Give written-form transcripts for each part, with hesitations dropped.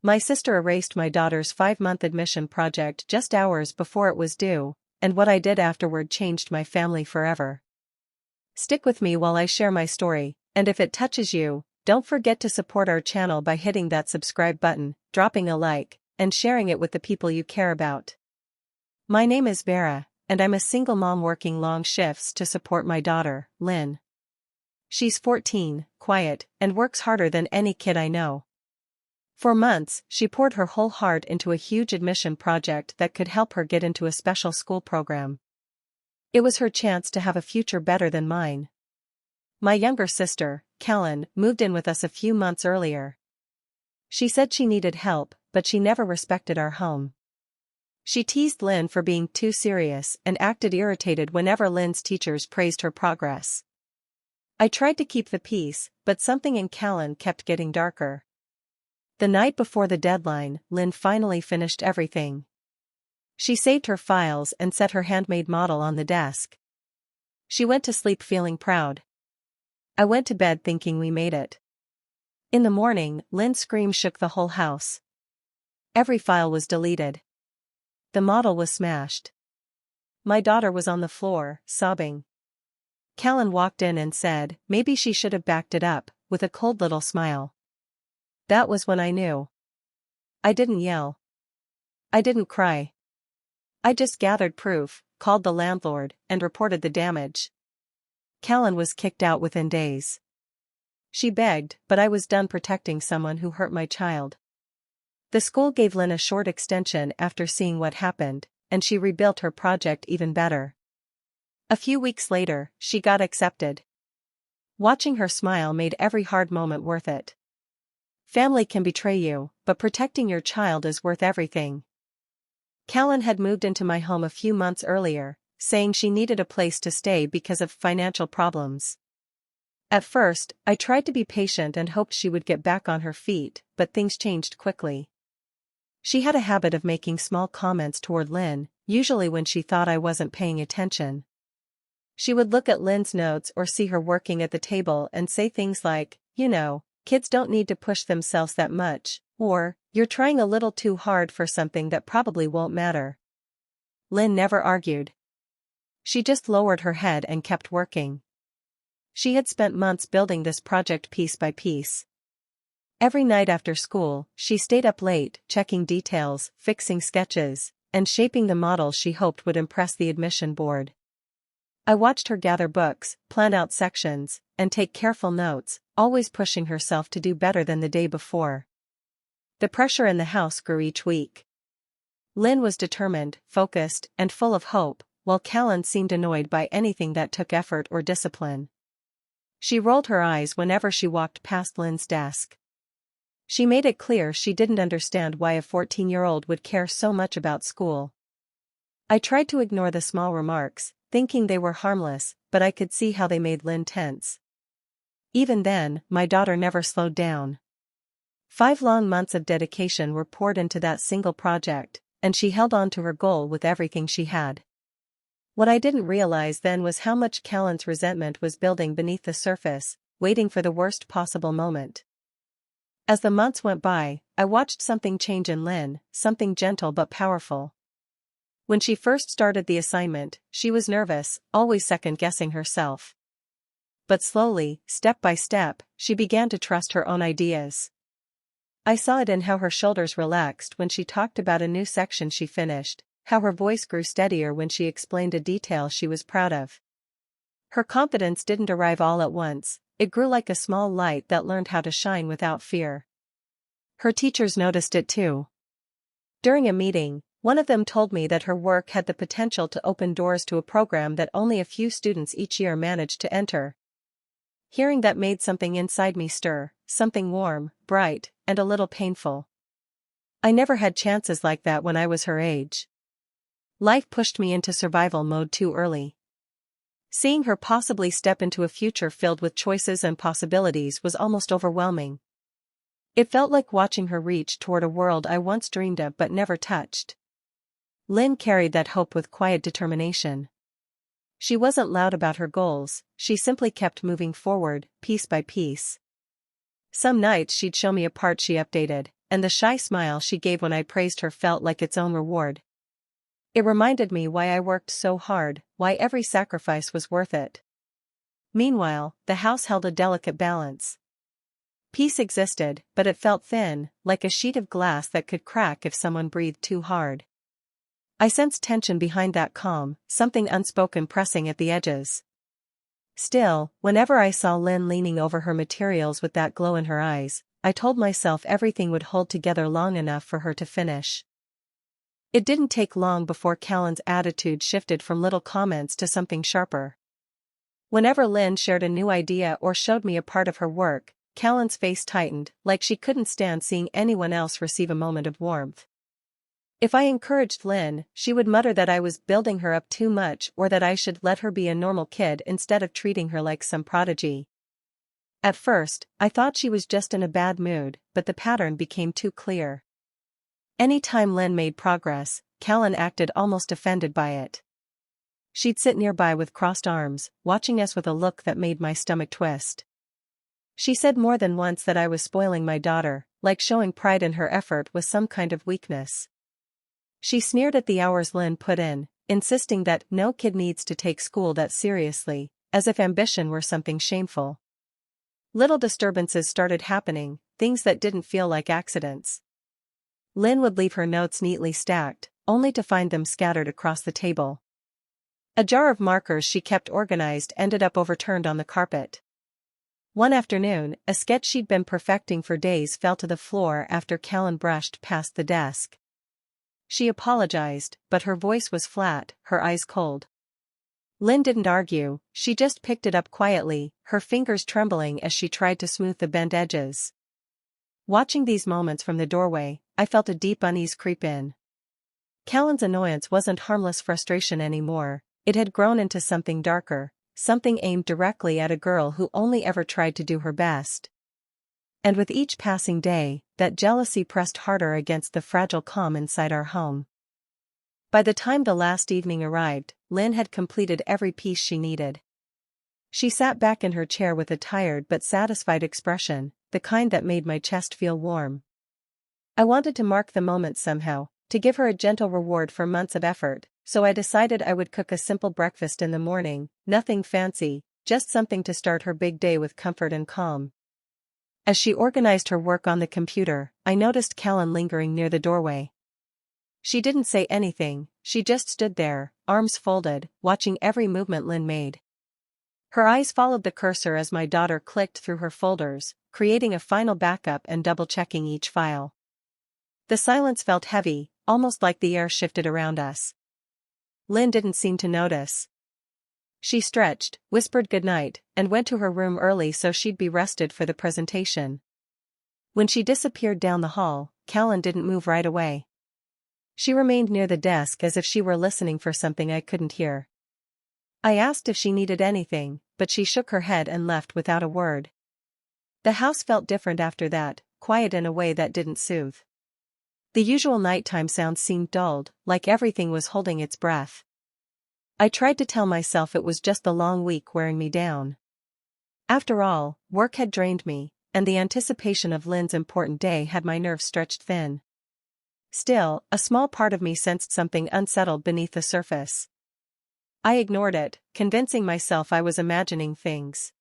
My sister erased my daughter's 5-month admission project just hours before it was due, and what I did afterward changed my family forever. Stick with me while I share my story, and if it touches you, don't forget to support our channel by hitting that subscribe button, dropping a like, and sharing it with the people you care about. My name is Vera, and I'm a single mom working long shifts to support my daughter, Lynn. She's 14, quiet, and works harder than any kid I know. For months, she poured her whole heart into a huge admission project that could help her get into a special school program. It was her chance to have a future better than mine. My younger sister, Callan, moved in with us a few months earlier. She said she needed help, but she never respected our home. She teased Lynn for being too serious and acted irritated whenever Lynn's teachers praised her progress. I tried to keep the peace, but something in Callan kept getting darker. The night before the deadline, Lynn finally finished everything. She saved her files and set her handmade model on the desk. She went to sleep feeling proud. I went to bed thinking we made it. In the morning, Lynn's scream shook the whole house. Every file was deleted. The model was smashed. My daughter was on the floor, sobbing. Callan walked in and said, maybe she should have backed it up, with a cold little smile. That was when I knew. I didn't yell. I didn't cry. I just gathered proof, called the landlord, and reported the damage. Callan was kicked out within days. She begged, but I was done protecting someone who hurt my child. The school gave Lynn a short extension after seeing what happened, and she rebuilt her project even better. A few weeks later, she got accepted. Watching her smile made every hard moment worth it. Family can betray you, but protecting your child is worth everything. Callan had moved into my home a few months earlier, saying she needed a place to stay because of financial problems. At first, I tried to be patient and hoped she would get back on her feet, but things changed quickly. She had a habit of making small comments toward Lynn, usually when she thought I wasn't paying attention. She would look at Lynn's notes or see her working at the table and say things like, you know, kids don't need to push themselves that much, or, you're trying a little too hard for something that probably won't matter. Lynn never argued. She just lowered her head and kept working. She had spent months building this project piece by piece. Every night after school, she stayed up late, checking details, fixing sketches, and shaping the model she hoped would impress the admission board. I watched her gather books, plan out sections, and take careful notes, always pushing herself to do better than the day before. The pressure in the house grew each week. Lynn was determined, focused, and full of hope, while Callan seemed annoyed by anything that took effort or discipline. She rolled her eyes whenever she walked past Lynn's desk. She made it clear she didn't understand why a 14-year-old would care so much about school. I tried to ignore the small remarks, thinking they were harmless, but I could see how they made Lynn tense. Even then, my daughter never slowed down. 5 long months of dedication were poured into that single project, and she held on to her goal with everything she had. What I didn't realize then was how much Callan's resentment was building beneath the surface, waiting for the worst possible moment. As the months went by, I watched something change in Lynn, something gentle but powerful. When she first started the assignment, she was nervous, always second-guessing herself. But slowly, step by step, she began to trust her own ideas. I saw it in how her shoulders relaxed when she talked about a new section she finished, how her voice grew steadier when she explained a detail she was proud of. Her confidence didn't arrive all at once, it grew like a small light that learned how to shine without fear. Her teachers noticed it too. During a meeting, one of them told me that her work had the potential to open doors to a program that only a few students each year managed to enter. Hearing that made something inside me stir, something warm, bright, and a little painful. I never had chances like that when I was her age. Life pushed me into survival mode too early. Seeing her possibly step into a future filled with choices and possibilities was almost overwhelming. It felt like watching her reach toward a world I once dreamed of but never touched. Lynn carried that hope with quiet determination. She wasn't loud about her goals, she simply kept moving forward, piece by piece. Some nights she'd show me a part she updated, and the shy smile she gave when I praised her felt like its own reward. It reminded me why I worked so hard, why every sacrifice was worth it. Meanwhile, the house held a delicate balance. Peace existed, but it felt thin, like a sheet of glass that could crack if someone breathed too hard. I sensed tension behind that calm, something unspoken pressing at the edges. Still, whenever I saw Lynn leaning over her materials with that glow in her eyes, I told myself everything would hold together long enough for her to finish. It didn't take long before Callan's attitude shifted from little comments to something sharper. Whenever Lynn shared a new idea or showed me a part of her work, Callan's face tightened, like she couldn't stand seeing anyone else receive a moment of warmth. If I encouraged Lynn, she would mutter that I was building her up too much or that I should let her be a normal kid instead of treating her like some prodigy. At first, I thought she was just in a bad mood, but the pattern became too clear. Any time Lynn made progress, Callan acted almost offended by it. She'd sit nearby with crossed arms, watching us with a look that made my stomach twist. She said more than once that I was spoiling my daughter, like showing pride in her effort was some kind of weakness. She sneered at the hours Lynn put in, insisting that no kid needs to take school that seriously, as if ambition were something shameful. Little disturbances started happening, things that didn't feel like accidents. Lynn would leave her notes neatly stacked, only to find them scattered across the table. A jar of markers she kept organized ended up overturned on the carpet. One afternoon, a sketch she'd been perfecting for days fell to the floor after Callan brushed past the desk. She apologized, but her voice was flat, her eyes cold. Lynn didn't argue, she just picked it up quietly, her fingers trembling as she tried to smooth the bent edges. Watching these moments from the doorway, I felt a deep unease creep in. Callan's annoyance wasn't harmless frustration anymore, it had grown into something darker, something aimed directly at a girl who only ever tried to do her best. And with each passing day, that jealousy pressed harder against the fragile calm inside our home. By the time the last evening arrived, Lynn had completed every piece she needed. She sat back in her chair with a tired but satisfied expression, the kind that made my chest feel warm. I wanted to mark the moment somehow, to give her a gentle reward for months of effort, so I decided I would cook a simple breakfast in the morning, nothing fancy, just something to start her big day with comfort and calm. As she organized her work on the computer, I noticed Callan lingering near the doorway. She didn't say anything, she just stood there, arms folded, watching every movement Lynn made. Her eyes followed the cursor as my daughter clicked through her folders, creating a final backup and double-checking each file. The silence felt heavy, almost like the air shifted around us. Lynn didn't seem to notice. She stretched, whispered goodnight, and went to her room early so she'd be rested for the presentation. When she disappeared down the hall, Callan didn't move right away. She remained near the desk as if she were listening for something I couldn't hear. I asked if she needed anything, but she shook her head and left without a word. The house felt different after that, quiet in a way that didn't soothe. The usual nighttime sounds seemed dulled, like everything was holding its breath. I tried to tell myself it was just the long week wearing me down. After all, work had drained me, and the anticipation of Lynn's important day had my nerves stretched thin. Still, a small part of me sensed something unsettled beneath the surface. I ignored it, convincing myself I was imagining things.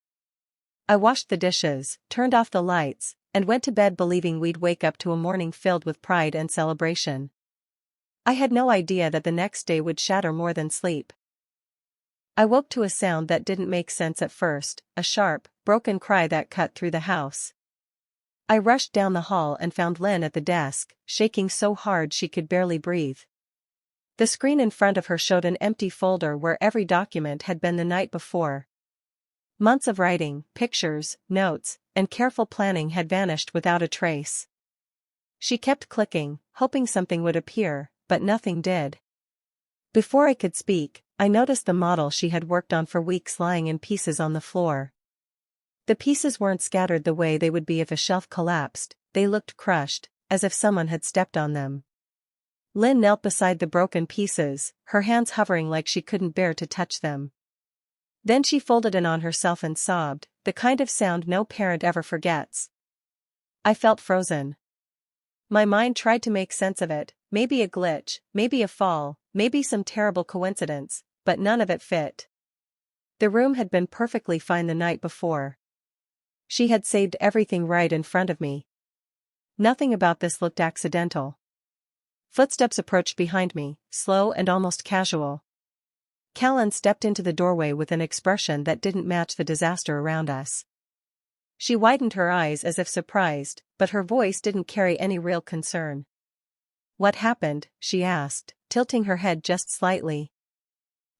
I washed the dishes, turned off the lights, and went to bed believing we'd wake up to a morning filled with pride and celebration. I had no idea that the next day would shatter more than sleep. I woke to a sound that didn't make sense at first, a sharp, broken cry that cut through the house. I rushed down the hall and found Lynn at the desk, shaking so hard she could barely breathe. The screen in front of her showed an empty folder where every document had been the night before. Months of writing, pictures, notes, and careful planning had vanished without a trace. She kept clicking, hoping something would appear, but nothing did. Before I could speak, I noticed the model she had worked on for weeks lying in pieces on the floor. The pieces weren't scattered the way they would be if a shelf collapsed, they looked crushed, as if someone had stepped on them. Lynn knelt beside the broken pieces, her hands hovering like she couldn't bear to touch them. Then she folded in on herself and sobbed, the kind of sound no parent ever forgets. I felt frozen. My mind tried to make sense of it, maybe a glitch, maybe a fall, maybe some terrible coincidence, but none of it fit. The room had been perfectly fine the night before. She had saved everything right in front of me. Nothing about this looked accidental. Footsteps approached behind me, slow and almost casual. Callan stepped into the doorway with an expression that didn't match the disaster around us. She widened her eyes as if surprised, but her voice didn't carry any real concern. "What happened?" she asked, tilting her head just slightly.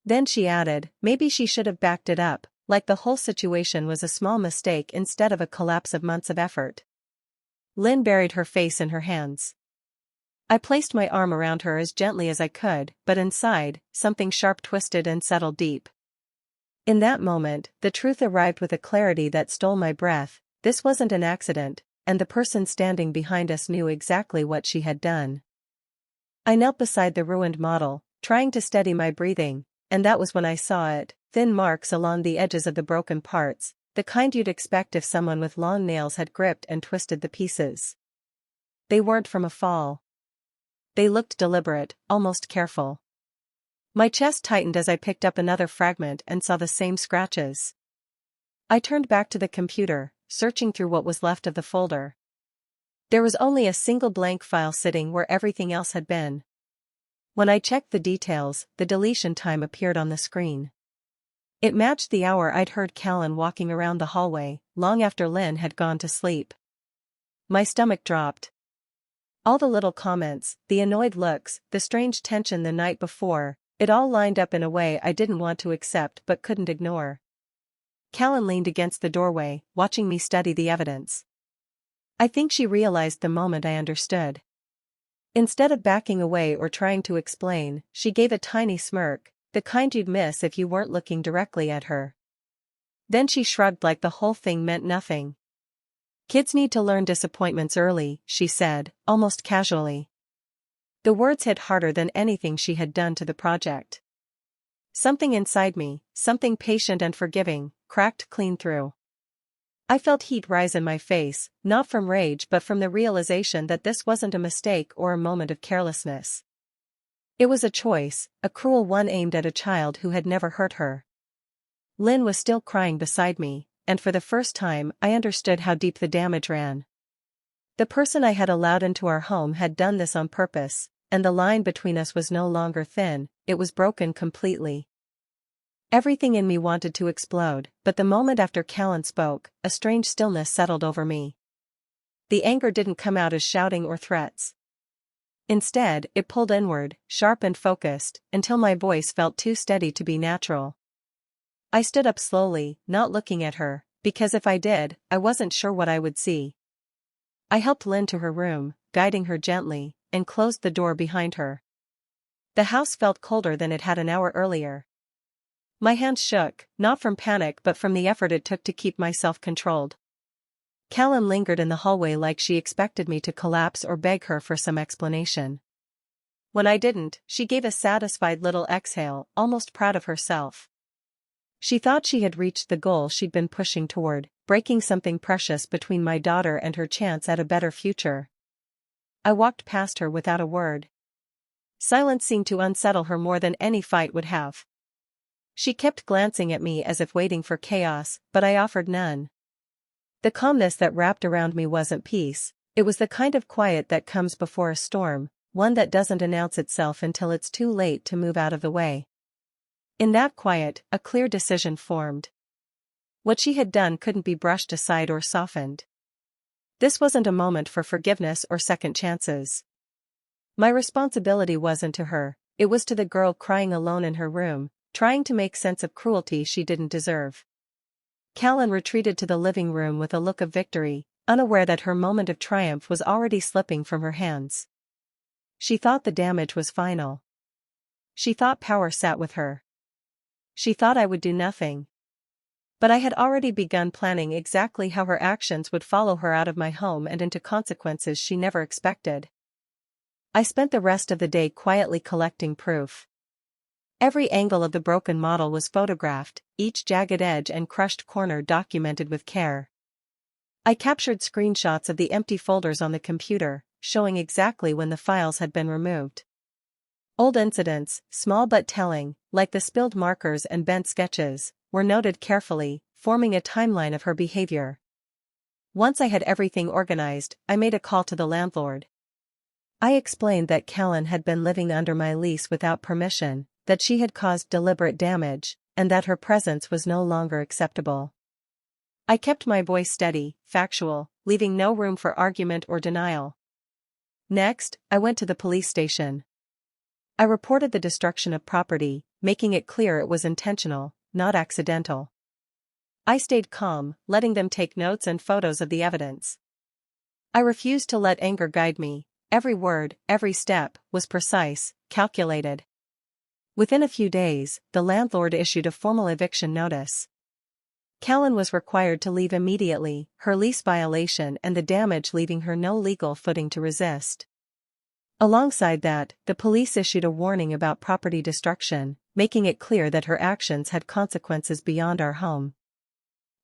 Then she added, maybe she should have backed it up, like the whole situation was a small mistake instead of a collapse of months of effort. Lynn buried her face in her hands. I placed my arm around her as gently as I could, but inside, something sharp twisted and settled deep. In that moment, the truth arrived with a clarity that stole my breath. This wasn't an accident, and the person standing behind us knew exactly what she had done. I knelt beside the ruined model, trying to steady my breathing, and that was when I saw it, thin marks along the edges of the broken parts, the kind you'd expect if someone with long nails had gripped and twisted the pieces. They weren't from a fall. They looked deliberate, almost careful. My chest tightened as I picked up another fragment and saw the same scratches. I turned back to the computer, searching through what was left of the folder. There was only a single blank file sitting where everything else had been. When I checked the details, the deletion time appeared on the screen. It matched the hour I'd heard Callan walking around the hallway, long after Lynn had gone to sleep. My stomach dropped. All the little comments, the annoyed looks, the strange tension the night before, it all lined up in a way I didn't want to accept but couldn't ignore. Callan leaned against the doorway, watching me study the evidence. I think she realized the moment I understood. Instead of backing away or trying to explain, she gave a tiny smirk, the kind you'd miss if you weren't looking directly at her. Then she shrugged like the whole thing meant nothing. "Kids need to learn disappointments early," she said, almost casually. The words hit harder than anything she had done to the project. Something inside me, something patient and forgiving, cracked clean through. I felt heat rise in my face, not from rage but from the realization that this wasn't a mistake or a moment of carelessness. It was a choice, a cruel one aimed at a child who had never hurt her. Lynn was still crying beside me, and for the first time I understood how deep the damage ran. The person I had allowed into our home had done this on purpose, and the line between us was no longer thin, it was broken completely. Everything in me wanted to explode, but the moment after Callan spoke, a strange stillness settled over me. The anger didn't come out as shouting or threats. Instead, it pulled inward, sharp and focused, until my voice felt too steady to be natural. I stood up slowly, not looking at her, because if I did, I wasn't sure what I would see. I helped Lynn to her room, guiding her gently, and closed the door behind her. The house felt colder than it had an hour earlier. My hands shook, not from panic but from the effort it took to keep myself controlled. Callan lingered in the hallway like she expected me to collapse or beg her for some explanation. When I didn't, she gave a satisfied little exhale, almost proud of herself. She thought she had reached the goal she'd been pushing toward, breaking something precious between my daughter and her chance at a better future. I walked past her without a word. Silence seemed to unsettle her more than any fight would have. She kept glancing at me as if waiting for chaos, but I offered none. The calmness that wrapped around me wasn't peace, it was the kind of quiet that comes before a storm, one that doesn't announce itself until it's too late to move out of the way. In that quiet, a clear decision formed. What she had done couldn't be brushed aside or softened. This wasn't a moment for forgiveness or second chances. My responsibility wasn't to her, it was to the girl crying alone in her room, trying to make sense of cruelty she didn't deserve. Callan retreated to the living room with a look of victory, unaware that her moment of triumph was already slipping from her hands. She thought the damage was final. She thought power sat with her. She thought I would do nothing. But I had already begun planning exactly how her actions would follow her out of my home and into consequences she never expected. I spent the rest of the day quietly collecting proof. Every angle of the broken model was photographed, each jagged edge and crushed corner documented with care. I captured screenshots of the empty folders on the computer, showing exactly when the files had been removed. Old incidents, small but telling, like the spilled markers and bent sketches, were noted carefully, forming a timeline of her behavior. Once I had everything organized, I made a call to the landlord. I explained that Callan had been living under my lease without permission, that she had caused deliberate damage, and that her presence was no longer acceptable. I kept my voice steady, factual, leaving no room for argument or denial. Next, I went to the police station. I reported the destruction of property, making it clear it was intentional, not accidental. I stayed calm, letting them take notes and photos of the evidence. I refused to let anger guide me. Every word, every step, was precise, calculated. Within a few days, the landlord issued a formal eviction notice. Callan was required to leave immediately, her lease violation and the damage leaving her no legal footing to resist. Alongside that, the police issued a warning about property destruction, making it clear that her actions had consequences beyond our home.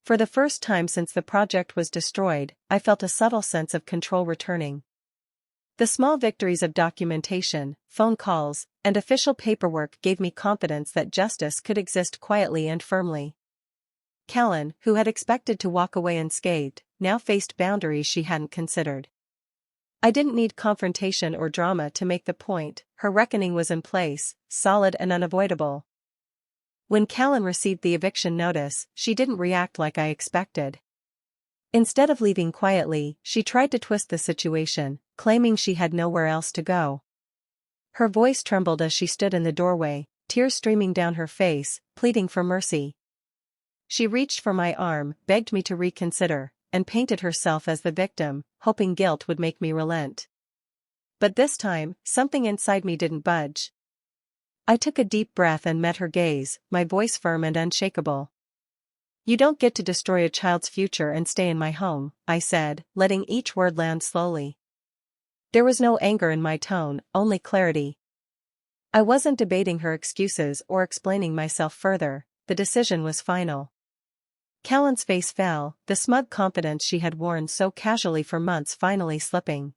For the first time since the project was destroyed, I felt a subtle sense of control returning. The small victories of documentation, phone calls, and official paperwork gave me confidence that justice could exist quietly and firmly. Callan, who had expected to walk away unscathed, now faced boundaries she hadn't considered. I didn't need confrontation or drama to make the point, her reckoning was in place, solid and unavoidable. When Callan received the eviction notice, she didn't react like I expected. Instead of leaving quietly, she tried to twist the situation, claiming she had nowhere else to go. Her voice trembled as she stood in the doorway, tears streaming down her face, pleading for mercy. She reached for my arm, begged me to reconsider, and painted herself as the victim, hoping guilt would make me relent. But this time, something inside me didn't budge. I took a deep breath and met her gaze, my voice firm and unshakable. "You don't get to destroy a child's future and stay in my home," I said, letting each word land slowly. There was no anger in my tone, only clarity. I wasn't debating her excuses or explaining myself further, the decision was final. Callan's face fell, the smug confidence she had worn so casually for months finally slipping.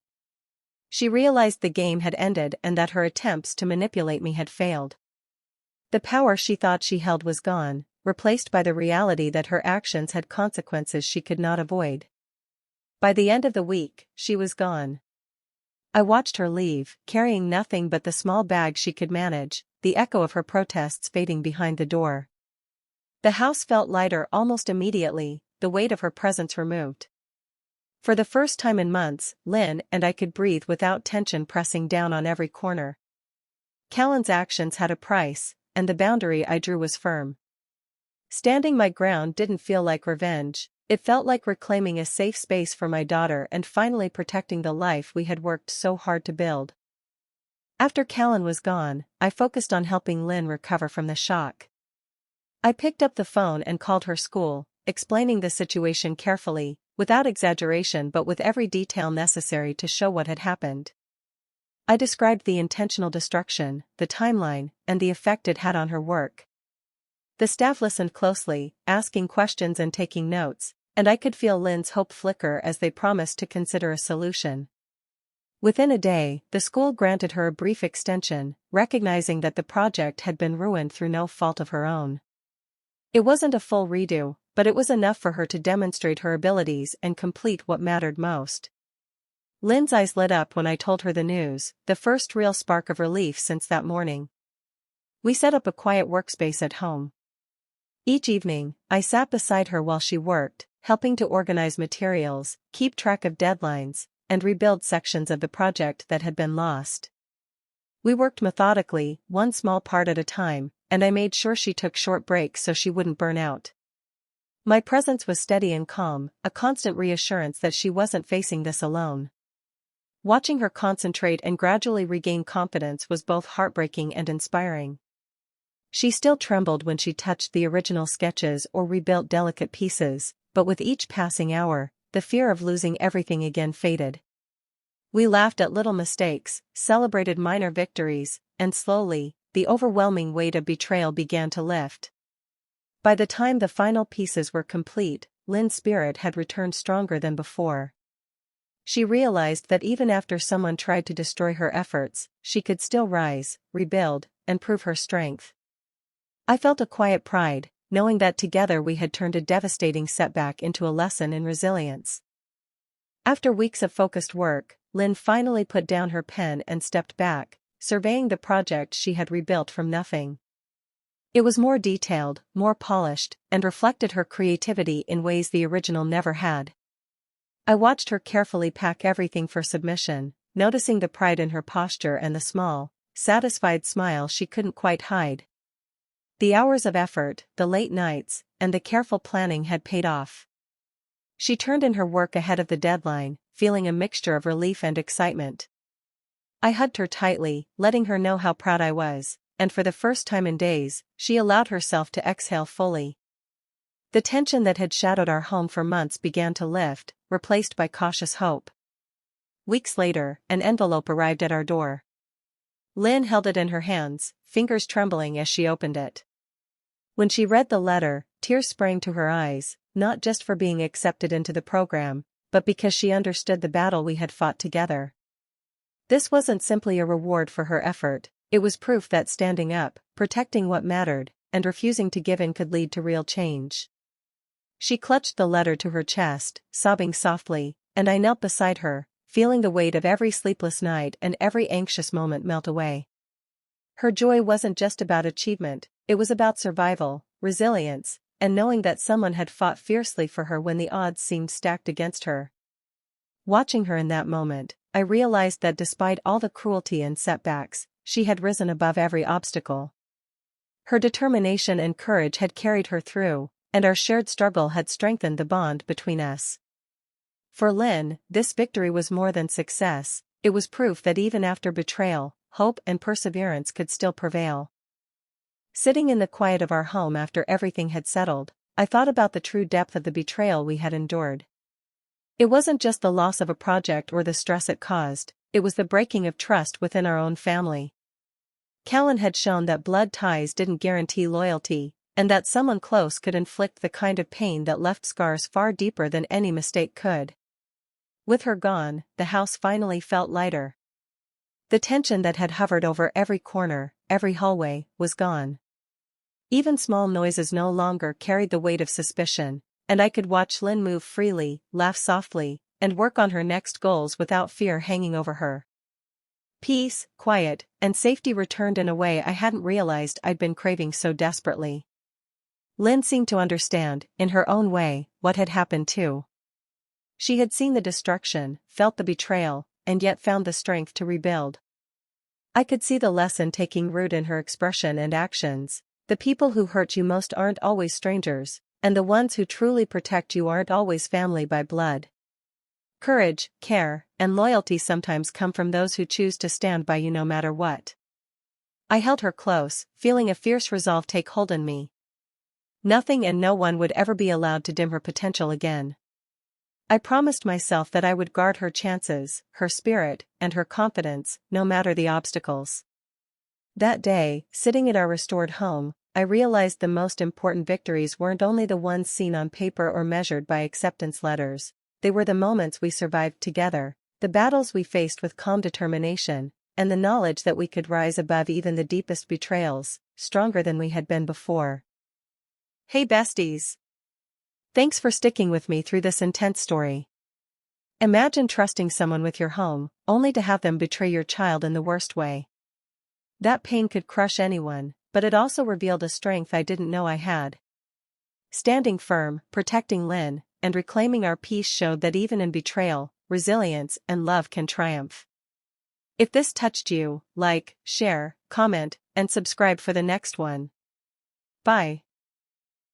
She realized the game had ended and that her attempts to manipulate me had failed. The power she thought she held was gone, replaced by the reality that her actions had consequences she could not avoid. By the end of the week, she was gone. I watched her leave, carrying nothing but the small bag she could manage, the echo of her protests fading behind the door. The house felt lighter almost immediately, the weight of her presence removed. For the first time in months, Lynn and I could breathe without tension pressing down on every corner. Callan's actions had a price, and the boundary I drew was firm. Standing my ground didn't feel like revenge, it felt like reclaiming a safe space for my daughter and finally protecting the life we had worked so hard to build. After Callan was gone, I focused on helping Lynn recover from the shock. I picked up the phone and called her school, explaining the situation carefully, without exaggeration but with every detail necessary to show what had happened. I described the intentional destruction, the timeline, and the effect it had on her work. The staff listened closely, asking questions and taking notes, and I could feel Lynn's hope flicker as they promised to consider a solution. Within a day, the school granted her a brief extension, recognizing that the project had been ruined through no fault of her own. It wasn't a full redo, but it was enough for her to demonstrate her abilities and complete what mattered most. Lynn's eyes lit up when I told her the news, the first real spark of relief since that morning. We set up a quiet workspace at home. Each evening, I sat beside her while she worked, helping to organize materials, keep track of deadlines, and rebuild sections of the project that had been lost. We worked methodically, one small part at a time, and I made sure she took short breaks so she wouldn't burn out. My presence was steady and calm, a constant reassurance that she wasn't facing this alone. Watching her concentrate and gradually regain confidence was both heartbreaking and inspiring. She still trembled when she touched the original sketches or rebuilt delicate pieces, but with each passing hour, the fear of losing everything again faded. We laughed at little mistakes, celebrated minor victories, and slowly, the overwhelming weight of betrayal began to lift. By the time the final pieces were complete, Lynn's spirit had returned stronger than before. She realized that even after someone tried to destroy her efforts, she could still rise, rebuild, and prove her strength. I felt a quiet pride, knowing that together we had turned a devastating setback into a lesson in resilience. After weeks of focused work, Lynn finally put down her pen and stepped back, surveying the project she had rebuilt from nothing. It was more detailed, more polished, and reflected her creativity in ways the original never had. I watched her carefully pack everything for submission, noticing the pride in her posture and the small, satisfied smile she couldn't quite hide. The hours of effort, the late nights, and the careful planning had paid off. She turned in her work ahead of the deadline, feeling a mixture of relief and excitement. I hugged her tightly, letting her know how proud I was, and for the first time in days, she allowed herself to exhale fully. The tension that had shadowed our home for months began to lift, replaced by cautious hope. Weeks later, an envelope arrived at our door. Lynn held it in her hands, fingers trembling as she opened it. When she read the letter, tears sprang to her eyes, not just for being accepted into the program, but because she understood the battle we had fought together. This wasn't simply a reward for her effort, it was proof that standing up, protecting what mattered, and refusing to give in could lead to real change. She clutched the letter to her chest, sobbing softly, and I knelt beside her, feeling the weight of every sleepless night and every anxious moment melt away. Her joy wasn't just about achievement, it was about survival, resilience, and knowing that someone had fought fiercely for her when the odds seemed stacked against her. Watching her in that moment, I realized that despite all the cruelty and setbacks, she had risen above every obstacle. Her determination and courage had carried her through, and our shared struggle had strengthened the bond between us. For Lynn, this victory was more than success, it was proof that even after betrayal, hope and perseverance could still prevail. Sitting in the quiet of our home after everything had settled, I thought about the true depth of the betrayal we had endured. It wasn't just the loss of a project or the stress it caused, it was the breaking of trust within our own family. Callan had shown that blood ties didn't guarantee loyalty, and that someone close could inflict the kind of pain that left scars far deeper than any mistake could. With her gone, the house finally felt lighter. The tension that had hovered over every corner, every hallway, was gone. Even small noises no longer carried the weight of suspicion, and I could watch Lynn move freely, laugh softly, and work on her next goals without fear hanging over her. Peace, quiet, and safety returned in a way I hadn't realized I'd been craving so desperately. Lynn seemed to understand, in her own way, what had happened too. She had seen the destruction, felt the betrayal, and yet found the strength to rebuild. I could see the lesson taking root in her expression and actions. The people who hurt you most aren't always strangers, and the ones who truly protect you aren't always family by blood. Courage, care, and loyalty sometimes come from those who choose to stand by you no matter what. I held her close, feeling a fierce resolve take hold in me. Nothing and no one would ever be allowed to dim her potential again. I promised myself that I would guard her chances, her spirit, and her confidence, no matter the obstacles. That day, sitting at our restored home, I realized the most important victories weren't only the ones seen on paper or measured by acceptance letters, they were the moments we survived together, the battles we faced with calm determination, and the knowledge that we could rise above even the deepest betrayals, stronger than we had been before. Hey besties! Thanks for sticking with me through this intense story. Imagine trusting someone with your home, only to have them betray your child in the worst way. That pain could crush anyone, but it also revealed a strength I didn't know I had. Standing firm, protecting Lynn, and reclaiming our peace showed that even in betrayal, resilience and love can triumph. If this touched you, like, share, comment, and subscribe for the next one. Bye.